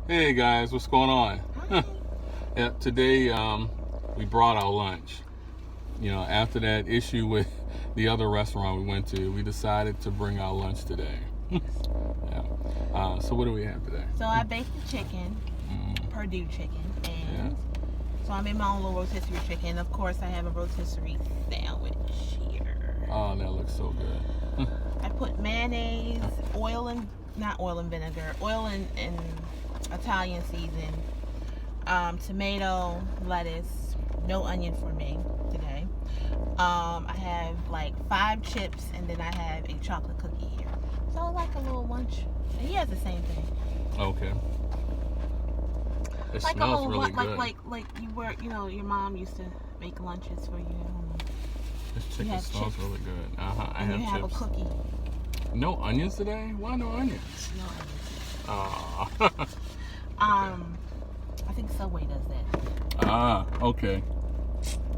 Hey guys, what's going on? Hi. Yeah, today we brought our lunch. After that issue with the other restaurant we went to, we decided to bring our lunch today. Yeah. So what do we have today? So I baked the chicken, Purdue chicken, and so I made my own little rotisserie chicken. Of course, I have a rotisserie sandwich here. Oh, that looks so good. I put mayonnaise, not oil and vinegar, oil and Italian season, tomato, lettuce, no onion for me today. I have like 5 chips, and then I have a chocolate cookie here. So like a little lunch. And he has the same thing. Okay. It Like a smells little really good. like you were, your mom used to make lunches for you. This chicken smells really good. I have you have chips. a cookie. No onions today? Why no onions? No onions. Oh. I think Subway does that. Okay.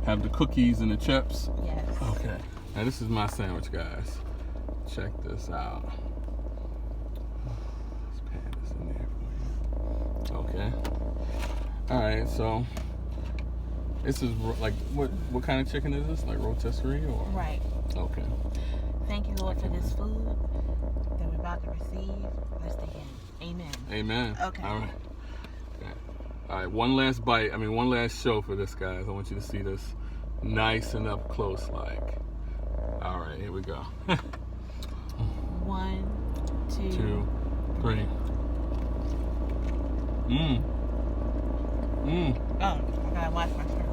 Have the cookies and the chips? Yes. Okay. Now this is my sandwich, guys. Check this out. Let's pan this in there for you. Okay. Alright, so this is like what kind of chicken is this? Like rotisserie or? Right. Okay. Thank you, Lord, for this food that we're about to receive. Let's dig in. Amen. Amen. Okay. All right. Okay. All right. One last bite. One last show for this, guys. I want you to see this nice and up close, like. All right. Here we go. 1, 2, 2, 3. Oh, I gotta wash my shirt.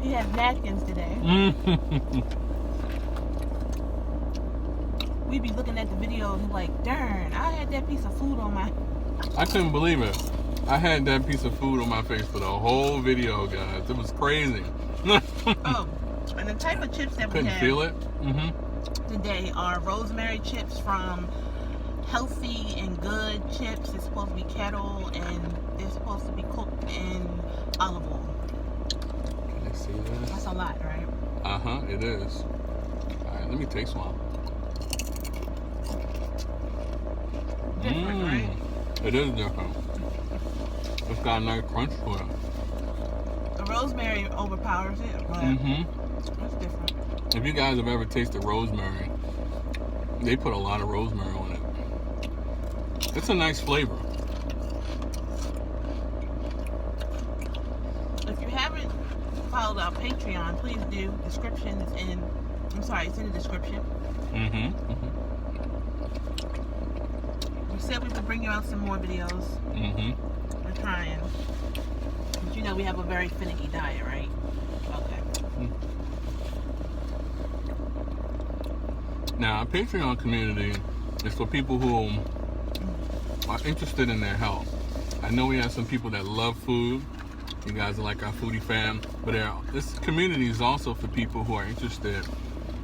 You have napkins today. We be looking at the video and like, darn, I had that piece of food on my. I couldn't believe it. I had that piece of food on my face for the whole video, guys. It was crazy. Oh, and the type of chips that we Couldn't have feel it. today are rosemary chips from Healthy and Good Chips. It's supposed to be kettle, and they're supposed to be cooked in olive oil. Can you see this? That's a lot, right? It is. All right, let me taste one. Different, right? It is different. It's got a nice crunch to it. The rosemary overpowers it, but it's different. If you guys have ever tasted rosemary, they put a lot of rosemary on it. It's a nice flavor. If you haven't followed our Patreon, please do. Description is in. It's in the description. We said we would bring you out some more videos. We're trying. But we have a very finicky diet, right? Okay. Now, our Patreon community is for people who are interested in their health. I know we have some people that love food. You guys are like our foodie fam. But this community is also for people who are interested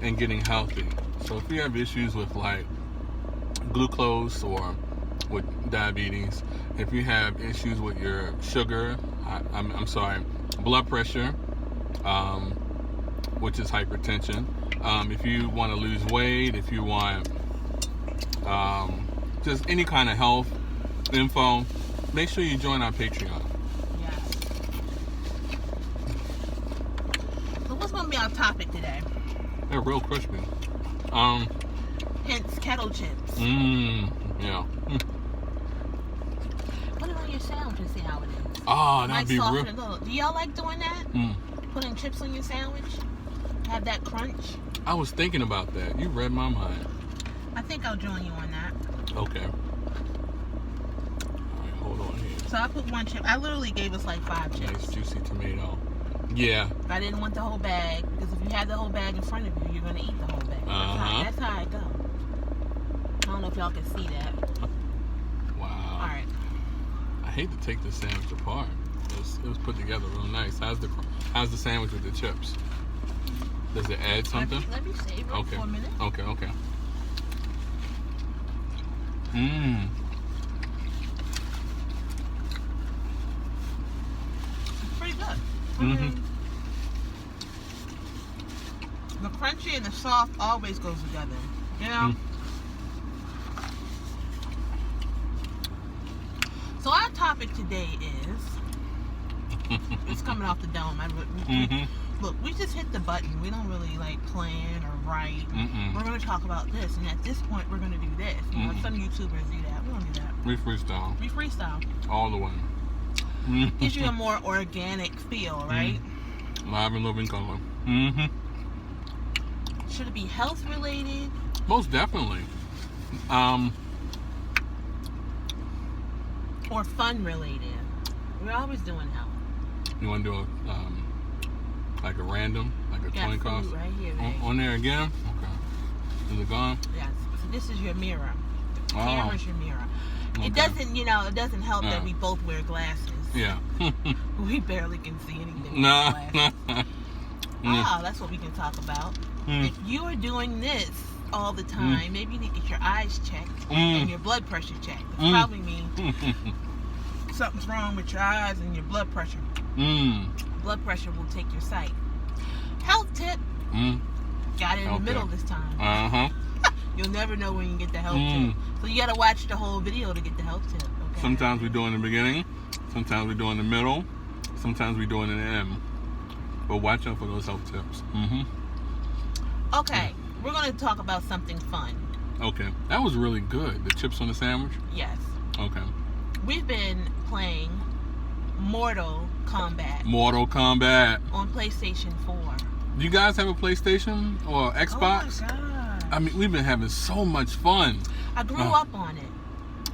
in getting healthy. So if you have issues with like glucose or with diabetes, if you have issues with your sugar, blood pressure, which is hypertension, if you want to lose weight, if you want just any kind of health info, make sure you join our Patreon. Yeah. So what's going to be our topic today? They're real crispy. Hence kettle chips. Yeah. Put it on your sandwich and see how it is. Oh, that'd be real. Do y'all like doing that? Putting chips on your sandwich? Have that crunch? I was thinking about that. You read my mind. I think I'll join you on that. Okay. All right, hold on here. So I put 1 chip. I literally gave us like 5 chips. Nice juicy tomato. Yeah. I didn't want the whole bag, because if you have the whole bag in front of you, you're going to eat the whole bag. That's how I go. I don't know if y'all can see that. Wow. All right. I hate to take the sandwich apart. It was put together real nice. How's the sandwich with the chips? Does it add something? Let me save it for a minute. Okay. It's pretty good. The crunchy and the soft always goes together. You know? So our topic today is, it's coming off the dome. Look, we just hit the button. We don't really like plan or write. We're going to talk about this, and at this point, we're going to do this. You know, some YouTubers do that. We don't do that. We freestyle. We freestyle. All the way. Gives you a more organic feel, right? Live and living color. Should it be health related? Most definitely. Or fun related? We're always doing health. You want to do a like a random, like a coin toss? Right here, on there again? Okay. Is it gone? Yes. So this is your mirror. The Oh. camera's your mirror. Okay. It doesn't, it doesn't help that we both wear glasses. Yeah. We barely can see anything. No. Wow, that's what we can talk about. If you are doing this all the time, maybe you need to get your eyes checked and your blood pressure checked. It probably means something's wrong with your eyes and your blood pressure. Blood pressure will take your sight. Health tip. Got it in the middle this time. You'll never know when you get the health tip. So you got to watch the whole video to get the health tip. Okay? Sometimes we do it in the beginning. Sometimes we do it in the middle. Sometimes we do it in the end. But watch out for those health tips. Okay, we're going to talk about something fun. Okay, that was really good. The chips on the sandwich? Yes. Okay. We've been playing Mortal Kombat. Mortal Kombat. On PlayStation 4. Do you guys have a PlayStation or Xbox? Oh my God. I mean, we've been having so much fun. I grew up on it.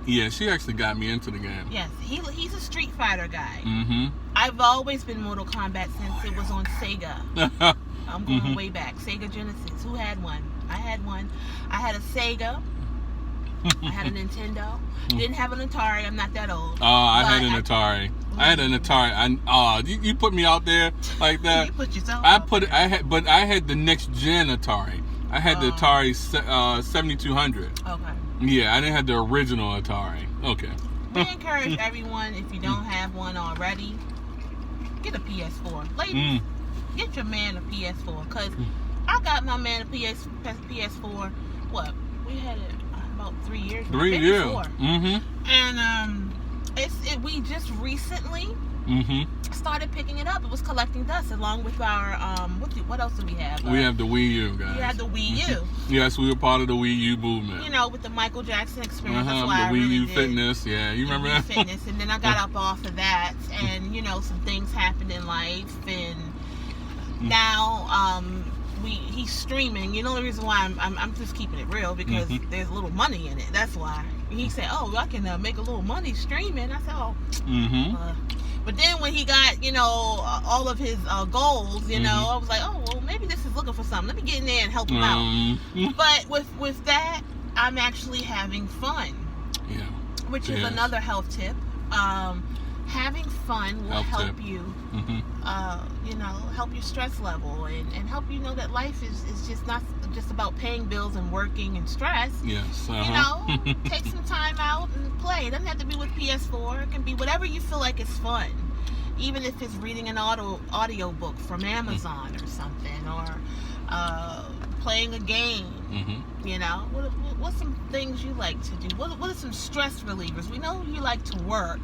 Yeah, she actually got me into the game. Yes, he's a Street Fighter guy. I've always been Mortal Kombat since it was on Sega. I'm going way back. Sega Genesis. Who had one? I had one. I had a Sega. I had a Nintendo. Didn't have an Atari. I'm not that old. Oh, I had an Atari. I had an Atari. You put me out there like that. You put yourself. I had the next gen Atari. I had the Atari 7200. Okay. Yeah, I didn't have the original Atari. Okay. We encourage everyone, if you don't have one already, get a PS4. Ladies, get your man a PS4. Because I got my man a PS4, what? We had it about 3 years. 3 years. And we just recently started picking it up. It was collecting dust along with our what else do we have? We have the Wii U, guys. We had the Wii U. Yes, we were part of the Wii U movement. With the Michael Jackson experience. That's The why Wii I really U did. Fitness, yeah, you remember that? Fitness, and then I got up off of that, and some things happened in life, and now he's streaming. The only reason why I'm just keeping it real because there's a little money in it. That's why. He said, "Oh, I can make a little money streaming." I said, "Oh." But then when he got, all of his goals, I was like, "Oh, well, maybe this is looking for something. Let me get in there and help him out." But with that, I'm actually having fun. Yeah. Which is another health tip. Having fun will help you, help your stress level and help you know that life is just not just about paying bills and working and stress. Yes. Take some time out and play. It doesn't have to be with PS4. It can be whatever you feel like is fun. Even if it's reading an audio book from Amazon or something, or playing a game. What's some things you like to do? What are some stress relievers? We know you like to work.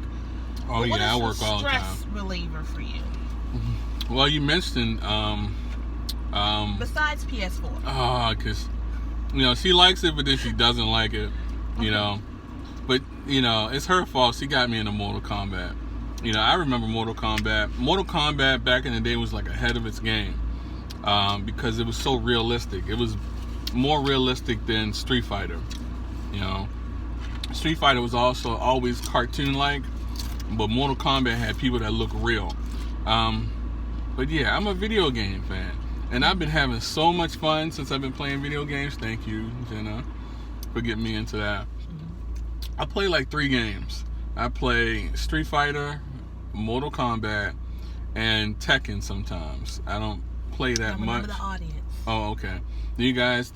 Oh, yeah, I work all the time. What's a stress reliever for you? Well, you mentioned besides PS4. Oh, because she likes it, but then she doesn't like it. But it's her fault. She got me into Mortal Kombat. I remember Mortal Kombat. Mortal Kombat back in the day was like ahead of its game because it was so realistic. It was more realistic than Street Fighter. Street Fighter was also always cartoon-like, but Mortal Kombat had people that look real. But yeah, I'm a video game fan, and I've been having so much fun since I've been playing video games. Thank you, Jenna, for getting me into that. I play like 3 games. I play Street Fighter, Mortal Kombat, and Tekken sometimes. I don't play that much. Remember the audience. Oh, okay. Do you guys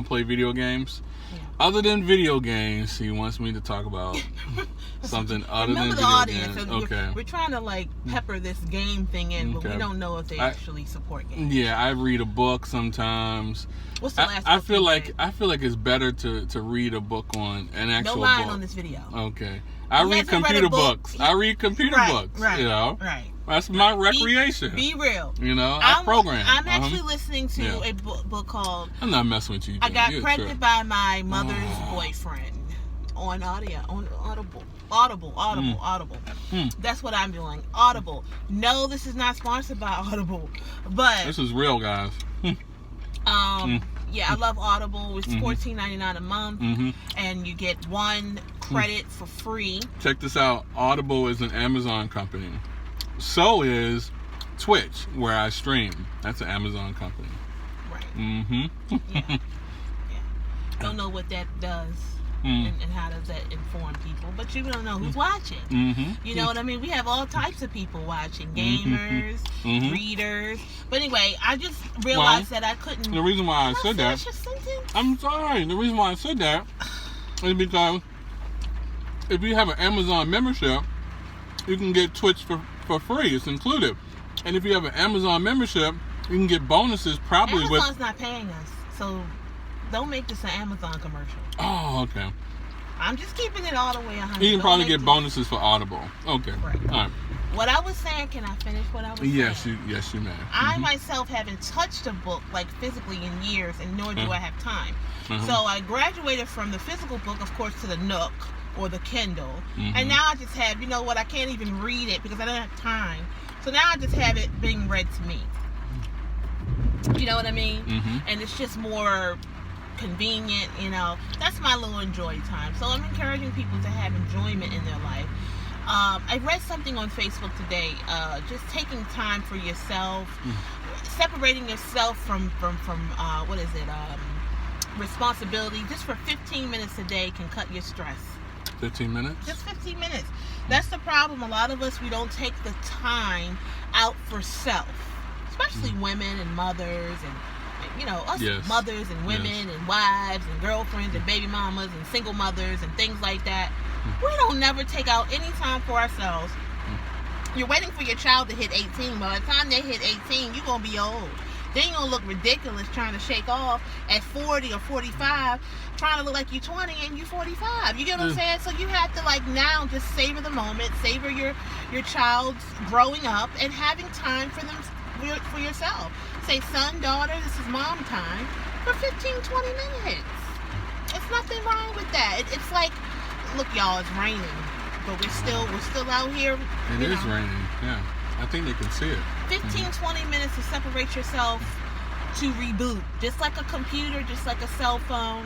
play video games? Yeah. Other than video games, he wants me to talk about something other than video audience. games. So Okay. we're trying to like pepper this game thing in, but we don't know if they actually support games. Yeah, I read a book sometimes. What's the last? I feel like it's better to read a book on an actual book. No lying on this video. Okay. I read computer books. I read computer books. Right. You know. Right. That's my recreation. Be real. You know, I program. I'm actually listening to a book called. I'm not messing with you. I got pregnant by my mother's boyfriend on Audible. That's what I'm doing. Audible. No, this is not sponsored by Audible, but this is real, guys. Yeah, I love Audible. It's $14.99 a month, and you get 1 credit for free. Check this out. Audible is an Amazon company. So is Twitch, where I stream. That's an Amazon company. Right. Yeah. Don't know what that does and how does that inform people, but you don't know who's watching. You know what I mean? We have all types of people watching. Gamers, readers. But anyway, I just realized that I couldn't. The reason why I said that. I'm sorry. The reason why I said that is because if you have an Amazon membership, you can get Twitch for free. It's included. And if you have an Amazon membership, you can get bonuses probably Amazon's not paying us, so don't make this an Amazon commercial. Oh, okay. I'm just keeping it all the way 100. You can probably get bonuses for Audible. Okay. Right. All right. What I was saying, can I finish what I was saying? Yes, you may. I myself haven't touched a book like physically in years, and nor do I have time. So I graduated from the physical book, of course, to the Nook or the Kindle, and now I just have, you know what, I can't even read it because I don't have time. So now I just have it being read to me. You know what I mean? And it's just more convenient, you know. That's my little enjoy time. So I'm encouraging people to have enjoyment in their life. I read something on Facebook today, just taking time for yourself, separating yourself from what is it, responsibility, just for 15 minutes a day can cut your stress. 15 minutes? Just 15 minutes. That's the problem. A lot of us, we don't take the time out for self, especially women and mothers and, you know, us mothers and women and wives and girlfriends and baby mamas and single mothers and things like that. We don't never take out any time for ourselves. You're waiting for your child to hit 18. By the time they hit 18, you're going to be old. Then you're going to look ridiculous trying to shake off at 40 or 45, trying to look like you're 20 and you're 45. You get what I'm saying? So you have to, like, now just savor the moment, savor your child's growing up and having time for them, for yourself. Say, son, daughter, this is mom time for 15, 20 minutes. It's nothing wrong with that. It's like, look, y'all, it's raining, but we're still out here. It is raining, yeah. I think they can see it. 15, 20 minutes to separate yourself, to reboot. Just like a computer, just like a cell phone,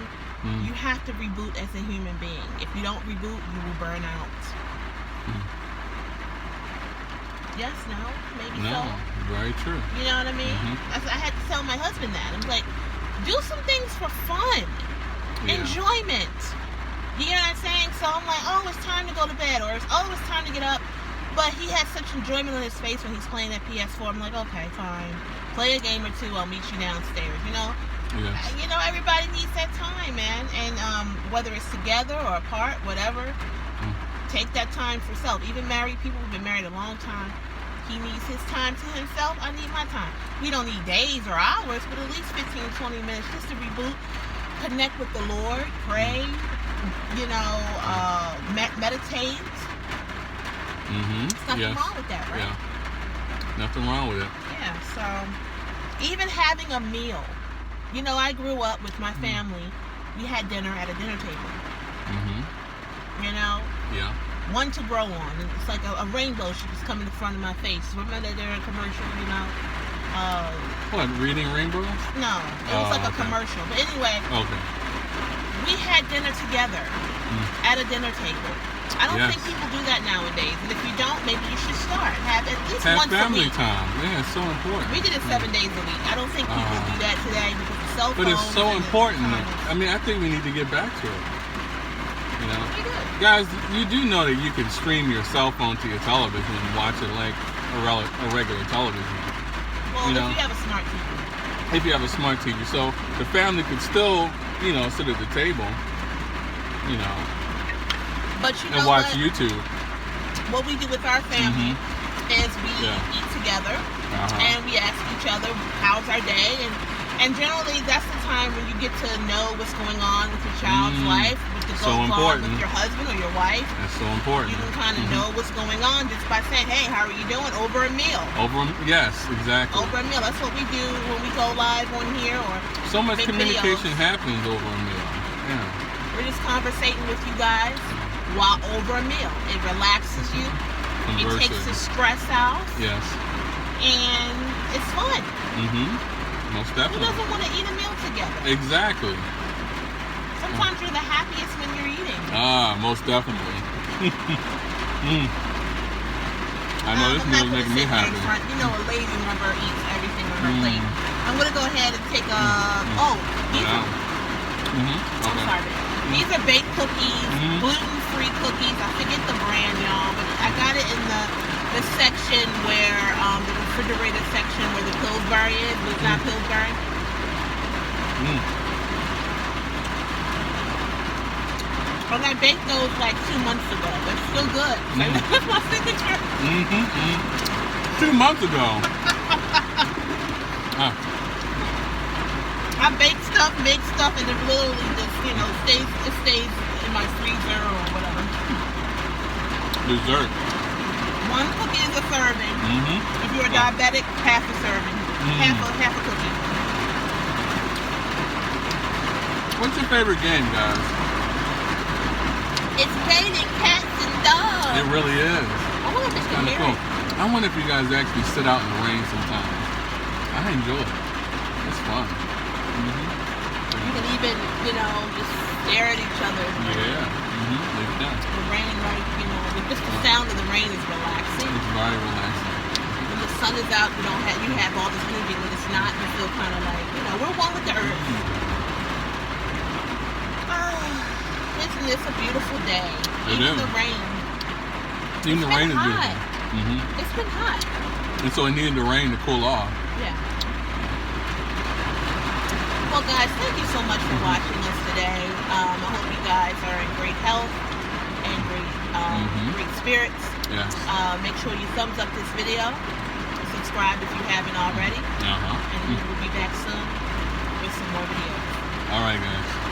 you have to reboot as a human being. If you don't reboot, you will burn out. Yes, no, maybe so. Very true. You know what I mean? I had to tell my husband that. I'm like, do some things for fun, enjoyment. You know what I'm saying? So I'm like, oh, it's time to go to bed, or it's time to get up. But he has such enjoyment on his face when he's playing that PS4. I'm like, okay, fine. Play a game or two. I'll meet you downstairs, you know? Yes. You know, everybody needs that time, man. And whether it's together or apart, whatever, take that time for self. Even married people who've been married a long time, he needs his time to himself. I need my time. We don't need days or hours, but at least 15, 20 minutes just to reboot, connect with the Lord, pray, you know, meditate. Nothing wrong with that, right? Yeah. Nothing wrong with it. Yeah, so even having a meal. You know, I grew up with my family. We had dinner at a dinner table. You know? Yeah. One to grow on. It's like a rainbow should just come in the front of my face. Remember that they're a commercial, you know? What, reading rainbows? No, it was like a commercial. But anyway, we had dinner together at a dinner table. I don't think people do that nowadays. And if you don't, maybe you should start. Have at least once a week. Family time. Yeah, it's so important. We did it 7 days a week. I don't think people do that today because of cell phones. But it's so important. I mean, I think we need to get back to it. You know? We do. Guys, you do know that you can stream your cell phone to your television and watch it like a regular television. Well, you know, if you have a smart TV. if you have a smart TV, so the family could still, you know, sit at the table, you know, But you know and watch what? YouTube. What we do with our family is we eat together and we ask each other how's our day, and generally that's the time when you get to know what's going on with your child's life, with the goals on with your husband or your wife. That's so important. You can kind of know what's going on just by saying, hey, how are you doing, over a meal. Yes, exactly. Over a meal. That's what we do when we go live on here, or so much communication videos. happens over a meal. Yeah. We're just conversating with you guys while over a meal. It relaxes you. It takes the stress out. Yes. And it's fun. Most definitely. Who doesn't want to eat a meal together? Exactly. Sometimes you're the happiest when you're eating. Most definitely. I know this meal is making me happy. You know, a lady member eats everything on her plate. I'm gonna go ahead and take a. These are. I'm sorry. These are baked cookies, gluten-free cookies. I forget the brand, y'all, but I got it in the section where the refrigerator section where the Pillsbury is, but it's not Pillsbury. Well, I baked those like 2 months ago. They're still good. That's my signature. 2 months ago. I bake stuff, and it literally just, you know, stays in my freezer or whatever. Dessert. One cookie is a serving. If you're a diabetic, half a serving. Half a cookie. What's your favorite game, guys? It's painting cats and dogs. It really is. I wonder if it's kind of cool. I wonder if you guys actually sit out in the rain sometimes. I enjoy it. It's fun. You can even, you know, just stare at each other. The rain, right? You know, just the sound of the rain is relaxing. It's very relaxing. When the sun is out, you have all this energy. When it's not, you feel kind of like, you know, we're one with the earth. Isn't this a beautiful day? Even the rain. Even the rain is beautiful. It's been hot. And so it needed the rain to cool off. Yeah. Well, guys, thank you so much for watching us today. I hope you guys are in great health and great spirits. Yes. Make sure you thumbs up this video. Subscribe if you haven't already. And we will be back soon with some more videos. All right, guys.